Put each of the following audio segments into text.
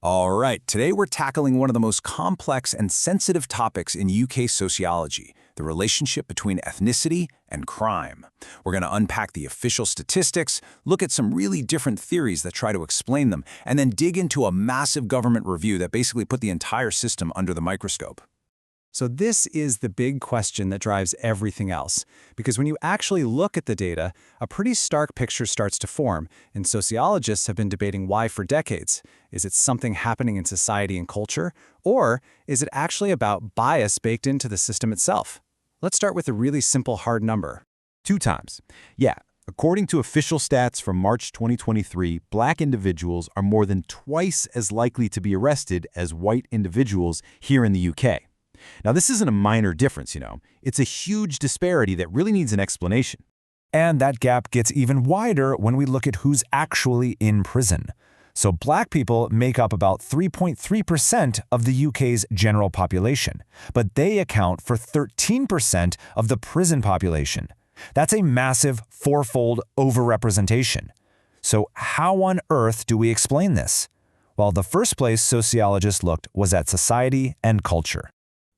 All right, today we're tackling one of the most complex and sensitive topics in UK sociology, the relationship between ethnicity and crime. We're going to unpack the official statistics, look at some really different theories that try to explain them, and then dig into a massive government review that basically put the entire system under the microscope. So this is the big question that drives everything else, because when you actually look at the data, a pretty stark picture starts to form, and sociologists have been debating why for decades. Is it something happening in society and culture, or is it actually about bias baked into the system itself? Let's start with a really simple hard number. 2 times. Yeah, according to official stats from March 2023, Black individuals are more than twice as likely to be arrested as white individuals here in the UK. Now, this isn't a minor difference, It's a huge disparity that really needs an explanation. And that gap gets even wider when we look at who's actually in prison. So Black people make up about 3.3% of the UK's general population, but they account for 13% of the prison population. That's a massive fourfold overrepresentation. So how on earth do we explain this? Well, the first place sociologists looked was at society and culture.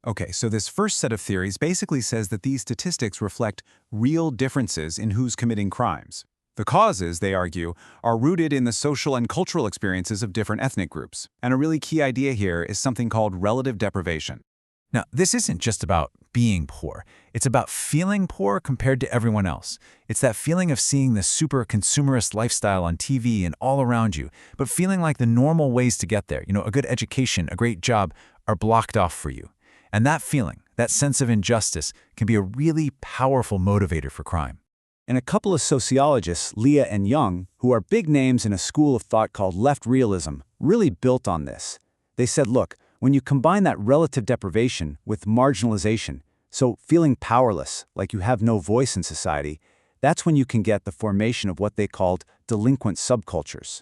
Okay, so this first set of theories basically says that these statistics reflect real differences in who's committing crimes. The causes, they argue, are rooted in the social and cultural experiences of different ethnic groups. And a really key idea here is something called relative deprivation. Now, this isn't just about being poor. It's about feeling poor compared to everyone else. It's that feeling of seeing the super consumerist lifestyle on TV and all around you, but feeling like the normal ways to get there, a good education, a great job, are blocked off for you. And that feeling, that sense of injustice, can be a really powerful motivator for crime. And a couple of sociologists, Leah and Young, who are big names in a school of thought called left realism, really built on this. They said, look, when you combine that relative deprivation with marginalization, so feeling powerless, like you have no voice in society, that's when you can get the formation of what they called delinquent subcultures.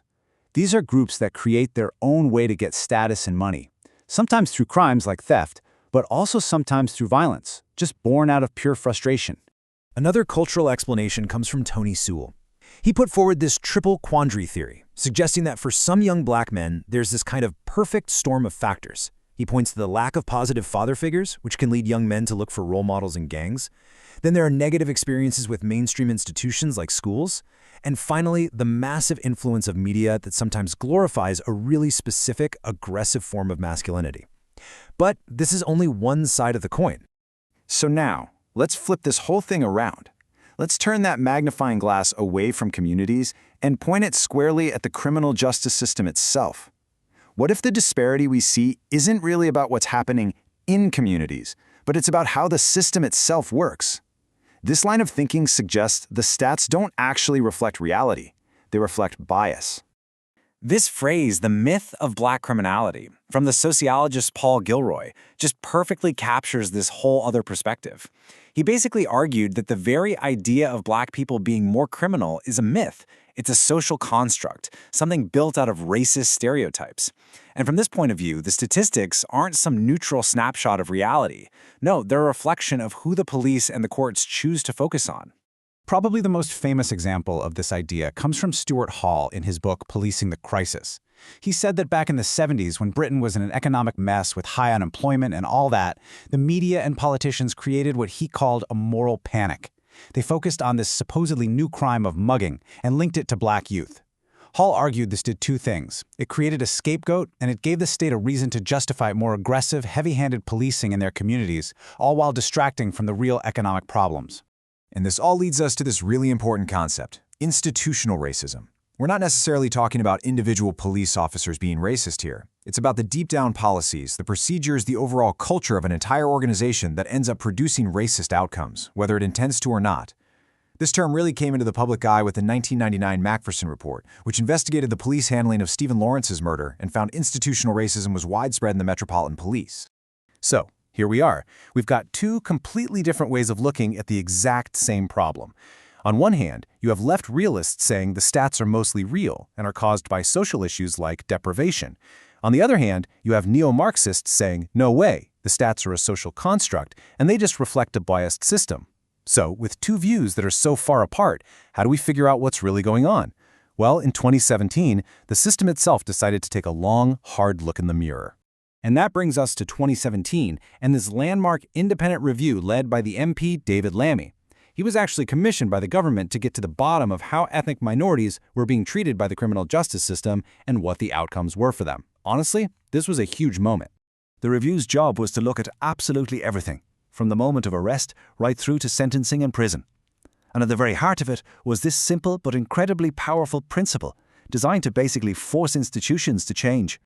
These are groups that create their own way to get status and money, sometimes through crimes like theft, but also sometimes through violence, just born out of pure frustration. Another cultural explanation comes from Tony Sewell. He put forward this triple quandary theory, suggesting that for some young Black men, there's this kind of perfect storm of factors. He points to the lack of positive father figures, which can lead young men to look for role models in gangs. Then there are negative experiences with mainstream institutions like schools. And finally, the massive influence of media that sometimes glorifies a really specific, aggressive form of masculinity. But this is only one side of the coin. So now, let's flip this whole thing around. Let's turn that magnifying glass away from communities and point it squarely at the criminal justice system itself. What if the disparity we see isn't really about what's happening in communities, but it's about how the system itself works? This line of thinking suggests the stats don't actually reflect reality. They reflect bias. This phrase, the myth of Black criminality, from the sociologist Paul Gilroy, just perfectly captures this whole other perspective. He basically argued that the very idea of Black people being more criminal is a myth. It's a social construct, something built out of racist stereotypes. And from this point of view, the statistics aren't some neutral snapshot of reality. No, they're a reflection of who the police and the courts choose to focus on. Probably the most famous example of this idea comes from Stuart Hall in his book Policing the Crisis. He said that back in the 70s, when Britain was in an economic mess with high unemployment and all that, the media and politicians created what he called a moral panic. They focused on this supposedly new crime of mugging and linked it to Black youth. Hall argued this did 2 things. It created a scapegoat, and it gave the state a reason to justify more aggressive, heavy-handed policing in their communities, all while distracting from the real economic problems. And this all leads us to this really important concept, institutional racism. We're not necessarily talking about individual police officers being racist here. It's about the deep-down policies, the procedures, the overall culture of an entire organization that ends up producing racist outcomes, whether it intends to or not. This term really came into the public eye with the 1999 Macpherson Report, which investigated the police handling of Stephen Lawrence's murder and found institutional racism was widespread in the Metropolitan Police. So, here we are. We've got 2 completely different ways of looking at the exact same problem. On one hand, you have left realists saying the stats are mostly real and are caused by social issues like deprivation. On the other hand, you have neo-Marxists saying, no way, the stats are a social construct, and they just reflect a biased system. So, with 2 views that are so far apart, how do we figure out what's really going on? Well, in 2017, the system itself decided to take a long, hard look in the mirror. And that brings us to 2017 and this landmark independent review led by the MP David Lammy. He was actually commissioned by the government to get to the bottom of how ethnic minorities were being treated by the criminal justice system and what the outcomes were for them. Honestly, this was a huge moment. The review's job was to look at absolutely everything, from the moment of arrest right through to sentencing and prison. And at the very heart of it was this simple but incredibly powerful principle, designed to basically force institutions to change.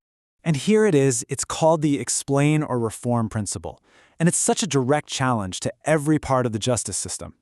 And here it is, it's called the explain or reform principle. And it's such a direct challenge to every part of the justice system.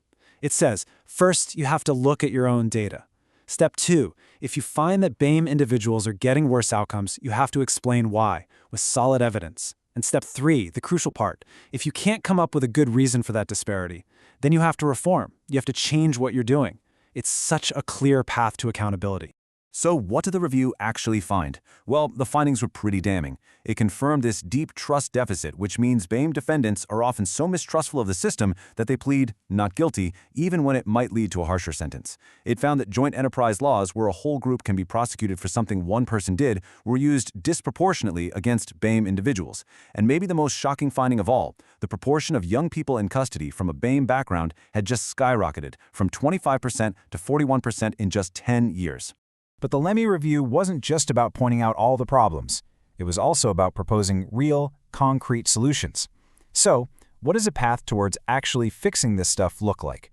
It says, first, you have to look at your own data. Step 2, if you find that BAME individuals are getting worse outcomes, you have to explain why, with solid evidence. And step 3, the crucial part, if you can't come up with a good reason for that disparity, then you have to reform. You have to change what you're doing. It's such a clear path to accountability. So what did the review actually find? Well, the findings were pretty damning. It confirmed this deep trust deficit, which means BAME defendants are often so mistrustful of the system that they plead not guilty, even when it might lead to a harsher sentence. It found that joint enterprise laws, where a whole group can be prosecuted for something one person did, were used disproportionately against BAME individuals. And maybe the most shocking finding of all, the proportion of young people in custody from a BAME background had just skyrocketed from 25% to 41% in just 10 years. But the Lemmy Review wasn't just about pointing out all the problems. It was also about proposing real, concrete solutions. So, what does a path towards actually fixing this stuff look like?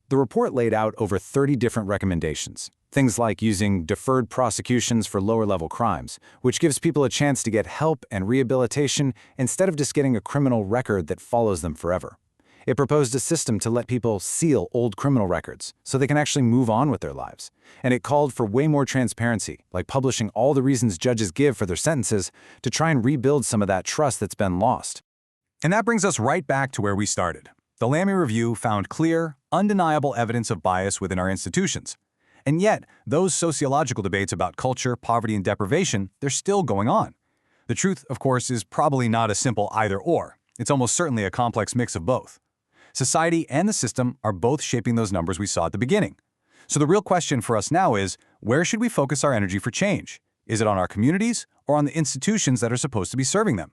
The report laid out over 30 different recommendations. Things like using deferred prosecutions for lower-level crimes, which gives people a chance to get help and rehabilitation instead of just getting a criminal record that follows them forever. It proposed a system to let people seal old criminal records so they can actually move on with their lives. And it called for way more transparency, like publishing all the reasons judges give for their sentences to try and rebuild some of that trust that's been lost. And that brings us right back to where we started. The Lammy Review found clear, undeniable evidence of bias within our institutions. And yet, those sociological debates about culture, poverty, and deprivation, they're still going on. The truth, of course, is probably not a simple either-or. It's almost certainly a complex mix of both. Society and the system are both shaping those numbers we saw at the beginning. So the real question for us now is, where should we focus our energy for change? Is it on our communities or on the institutions that are supposed to be serving them?